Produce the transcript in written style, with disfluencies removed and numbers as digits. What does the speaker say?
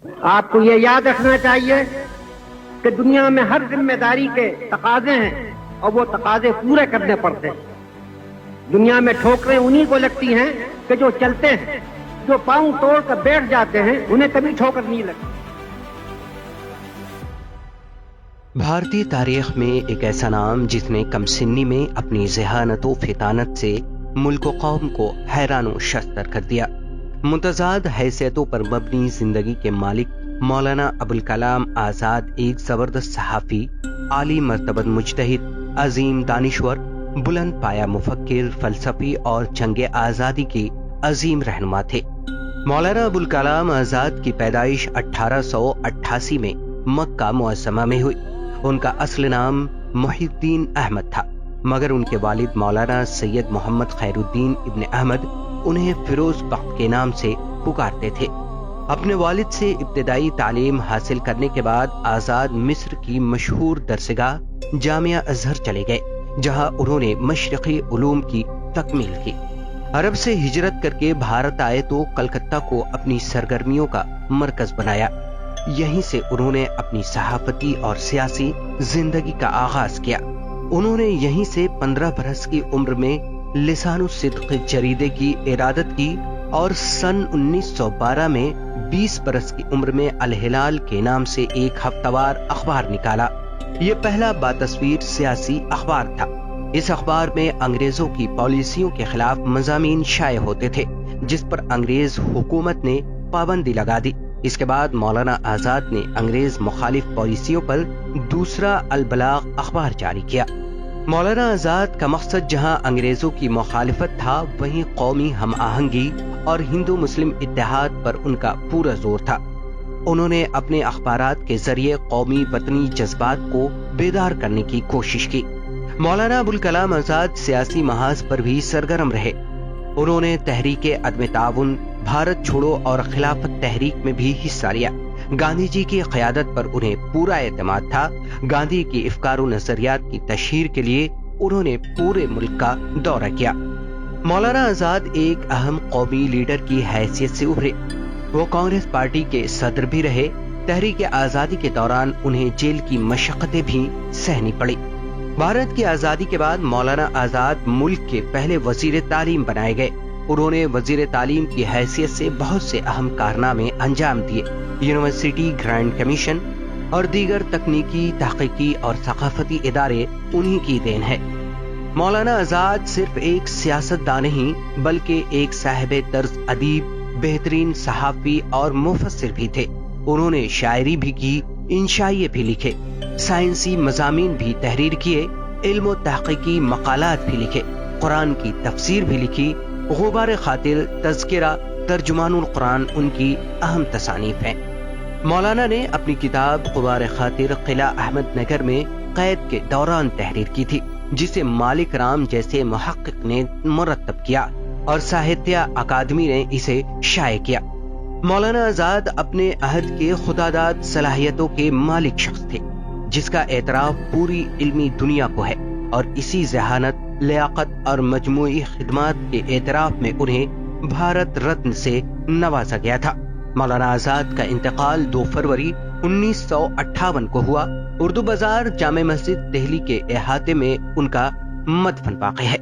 آپ کو یہ یاد رکھنا چاہیے کہ دنیا میں ہر ذمہ داری کے تقاضے ہیں اور وہ تقاضے پورے کرنے پڑتے ہیں۔ دنیا میں ٹھوکریں انہی کو لگتی ہیں کہ جو چلتے ہیں، جو پاؤں توڑ کر بیٹھ جاتے ہیں انہیں کبھی ٹھوکر نہیں لگتی۔ بھارتی تاریخ میں ایک ایسا نام جس نے کم سنی میں اپنی ذہانت و فطانت سے ملک و قوم کو حیران و شستر کر دیا۔ متضاد حیثیتوں پر مبنی زندگی کے مالک مولانا ابوالکلام آزاد ایک زبردست صحافی، عالی مرتبہ مجتہد، عظیم دانشور، بلند پایا مفکر، فلسفی اور جنگ آزادی کے عظیم رہنما تھے۔ مولانا ابوالکلام آزاد کی پیدائش 1888 میں مکہ معظمہ میں ہوئی۔ ان کا اصل نام محی الدین احمد تھا، مگر ان کے والد مولانا سید محمد خیر الدین ابن احمد انہیں فیروز بخت کے نام سے پکارتے تھے۔ اپنے والد سے ابتدائی تعلیم حاصل کرنے کے بعد آزاد مصر کی مشہور درسگاہ جامعہ ازہر چلے گئے، جہاں انہوں نے مشرقی علوم کی تکمیل کی۔ عرب سے ہجرت کر کے بھارت آئے تو کلکتہ کو اپنی سرگرمیوں کا مرکز بنایا۔ یہیں سے انہوں نے اپنی صحافتی اور سیاسی زندگی کا آغاز کیا۔ انہوں نے یہیں سے 15 برس کی عمر میں لسان الصدق جریدے کی ارادت کی اور سن 1912 میں 20 برس کی عمر میں الہلال کے نام سے ایک ہفتہ وار اخبار نکالا۔ یہ پہلا باتصویر سیاسی اخبار تھا۔ اس اخبار میں انگریزوں کی پالیسیوں کے خلاف مضامین شائع ہوتے تھے، جس پر انگریز حکومت نے پابندی لگا دی۔ اس کے بعد مولانا آزاد نے انگریز مخالف پالیسیوں پر دوسرا البلاغ اخبار جاری کیا۔ مولانا آزاد کا مقصد جہاں انگریزوں کی مخالفت تھا، وہیں قومی ہم آہنگی اور ہندو مسلم اتحاد پر ان کا پورا زور تھا۔ انہوں نے اپنے اخبارات کے ذریعے قومی وطنی جذبات کو بیدار کرنے کی کوشش کی۔ مولانا ابوالکلام آزاد سیاسی محاذ پر بھی سرگرم رہے۔ انہوں نے تحریک عدم تعاون، بھارت چھوڑو اور خلافت تحریک میں بھی حصہ لیا۔ گاندھی جی کی قیادت پر انہیں پورا اعتماد تھا۔ گاندھی کی افکار و نظریات کی تشہیر کے لیے انہوں نے پورے ملک کا دورہ کیا۔ مولانا آزاد ایک اہم قومی لیڈر کی حیثیت سے ابھرے۔ وہ کانگریس پارٹی کے صدر بھی رہے۔ تحریک آزادی کے دوران انہیں جیل کی مشقتیں بھی سہنی پڑی۔ بھارت کی آزادی کے بعد مولانا آزاد ملک کے پہلے وزیر تعلیم بنائے گئے۔ انہوں نے وزیر تعلیم کی حیثیت سے بہت سے اہم کارنامے انجام دیے۔ یونیورسٹی گرانٹ کمیشن اور دیگر تکنیکی، تحقیقی اور ثقافتی ادارے انہی کی دین ہے۔ مولانا آزاد صرف ایک سیاستدان نہیں بلکہ ایک صاحب طرز ادیب، بہترین صحافی اور مفسر بھی تھے۔ انہوں نے شاعری بھی کی، انشائیے بھی لکھے، سائنسی مضامین بھی تحریر کیے، علم و تحقیقی مقالات بھی لکھے، قرآن کی تفسیر بھی لکھی۔ غبار خاطر، تذکرہ، ترجمان القرآن ان کی اہم تصانیف ہیں۔ مولانا نے اپنی کتاب غبار خاطر قلعہ احمد نگر میں قید کے دوران تحریر کی تھی، جسے مالک رام جیسے محقق نے مرتب کیا اور ساہتیہ اکادمی نے اسے شائع کیا۔ مولانا آزاد اپنے عہد کے خداداد صلاحیتوں کے مالک شخص تھے، جس کا اعتراف پوری علمی دنیا کو ہے، اور اسی ذہانت، لیاقت اور مجموعی خدمات کے اعتراف میں انہیں بھارت رتن سے نوازا گیا تھا۔ مولانا آزاد کا انتقال 2 فروری 1958 کو ہوا۔ اردو بازار جامع مسجد دہلی کے احاطے میں ان کا مدفن واقع ہے۔